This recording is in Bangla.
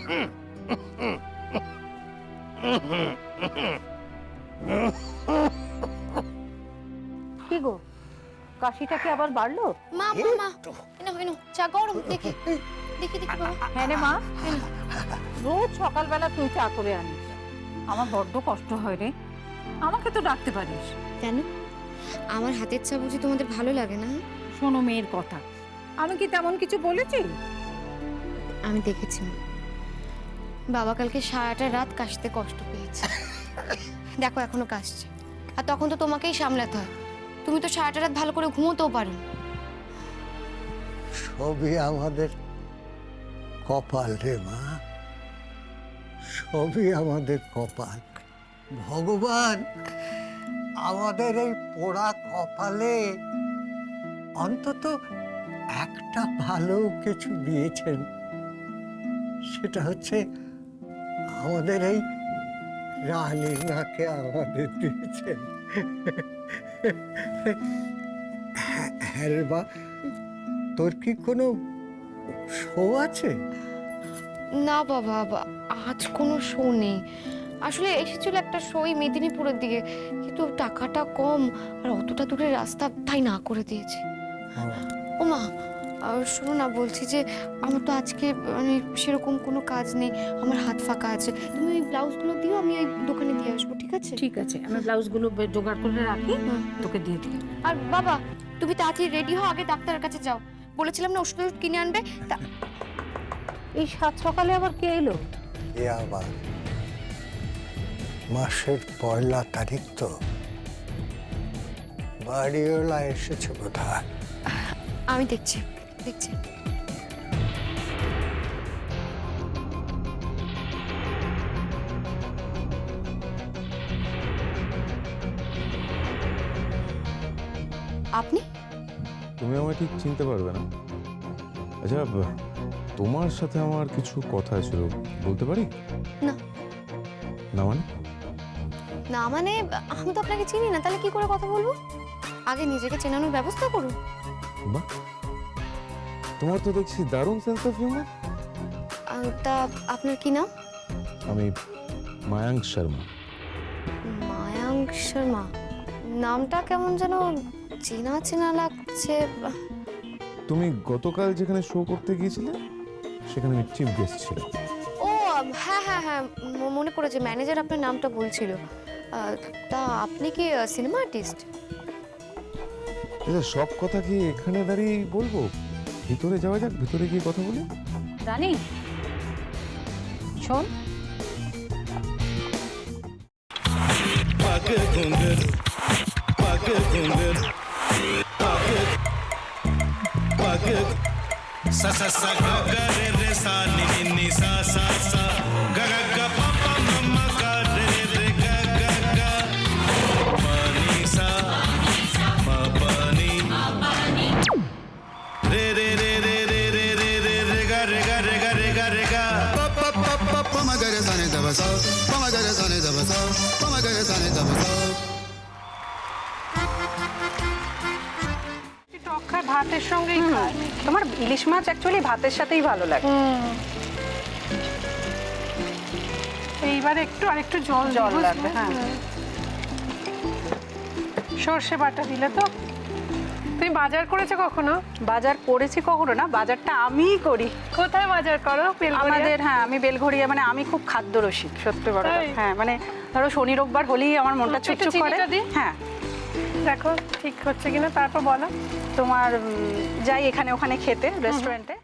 কি গো, কাশিটা কি আবার বাড়লো? মা মা মা এনো এনো চা গরম দেখি দেখি দেখি বাবা। হ্যাঁ রে মা, রোজ সকালবেলা তুই চা করে আনিস, আমার বড্ড কষ্ট হয় রে। আমাকে তো ডাকতে পারিস। কেন আমার হাতের চা বুঝি তোমাদের ভালো লাগে না? শোনো মেয়ের কথা, আমি কি তেমন কিছু বলেছি? আমি দেখেছি মা, বাবা কালকে সারাটা রাত কাশতে কষ্ট পেয়েছে। দেখো এখনো কাশছে, আর তখন তো তোমাকেই সামলাতে হয়। তুমি তো সারাটা রাত ভালো করে ঘুমোতেও পারো। সবই আমাদের কপাল রে মা, সবই আমাদের কপাল। ভগবান আমাদের এই পোড়া কপালে অন্তত একটা ভালো কিছু দিয়েছেন, সেটা হচ্ছে আমাদের এই রানীর নাকে আমাদের দিয়েছেন। হ্যাঁ রে বা, তোর কি কোনো শো আছে? না বাবা, আজ কোনো শো নেই। আসলে এসেছিল একটা শোই মেদিনীপুরের দিকে, কিন্তু টাকাটা কম আর অতটা দূরের রাস্তা, তাই না করে দিয়েছি। ও মা, শোনো না, বলছি যে আমার তো আজকে মানে সেরকম কোনো কাজ নেই, আমার হাত ফাঁকা আছে। তুমি ওই ব্লাউজগুলো দিও, আমি ওই দোকানে দিয়ে আসবো, ঠিক আছে? ঠিক আছে, আমি ব্লাউজগুলো জোগাড় করে রাখি, তোকে দিয়ে দিই। আর বাবা তুমি তাড়াতাড়ি রেডি হও, আগে ডাক্তারের কাছে যাও। বলেছিলাম না ওষুধ কিনে আনবে। এই সাত সকালে আবার কে এলো? এ আবার মাসের 1 তারিখ তো, বাড়িওয়ালা এসেছে বোধহয়। আমি দেখছি দেখছি। আপনি? তুমি আমায় ঠিক চিনতে পারবে না। আচ্ছা, তোমার সাথে আমার কিছু কথা ছিল, বলতে পারি? না। না মানে? না মানে আমি তো আপনাকে চিনি না, তাহলে কি করে কথা বলবো? আগে নিজেকে চেনানোর ব্যবস্থা করুন। বাহ, তোমার তো দেখছি দারুণ সেন্স অফ হিউমার। তা আপনার কি নাম? আমি মায়াঙ্ক শর্মা। মায়াঙ্ক শর্মা, নামটা কেমন যেন চেনা চেনা লাগছে। তুমি গতকাল যেখানে শো করতে গিয়েছিলে সেখানে আমি চিফ গেস্ট ছিলাম। ও হ্যাঁ হ্যাঁ হ্যাঁ, মনে পড়েছে, ম্যানেজার আপনার নামটা বলছিল। তা আপনি কি সিনেমা আর্টিস্ট? আচ্ছা, সব কথা কি এখানে দাঁড়িয়ে বলবো? ভিতরে যাওয়া যাক, ভিতরে গিয়ে কথা বলি। রানী শোন, sa sa sa ga ga re re sa ni ni ni sa sa sa ga ga ga pa pa ma ma ga re re ga ga ga pa ni sa ma pa ni re re re re re re re re re ga re ga re ga re ga re ga pa pa pa pa pa ma ga re sa ni da ba sa pa ma ga re sa ni da ba sa pa ma ga re sa ni da ba sa ভাতের সঙ্গেই খায়। তোমার ইলিশ মাছ অ্যাকচুয়ালি ভাতের সাথেই ভালো লাগে। এইবার আরেকটু জল লাগবে। হ্যাঁ, সর্ষে বাটা দিলে তো। তুমি বাজার করেছো কখনো? বাজার করেছি কখনো না, বাজারটা আমিই করি। কোথায় বাজার করো? আমাদের, হ্যাঁ, আমি বেলঘড়িয়া, মানে আমি খুব খাদ্য রসিক, সত্যি বড়। হ্যাঁ, মানে ধরো শনি রোববার হলেই আমার মনটা চুপচুপ করে। হ্যাঁ, দেখো ঠিক হচ্ছে কিনা, তারপর বলো। তোমার যাই এখানে ওখানে খেতে রেস্টুরেন্টে।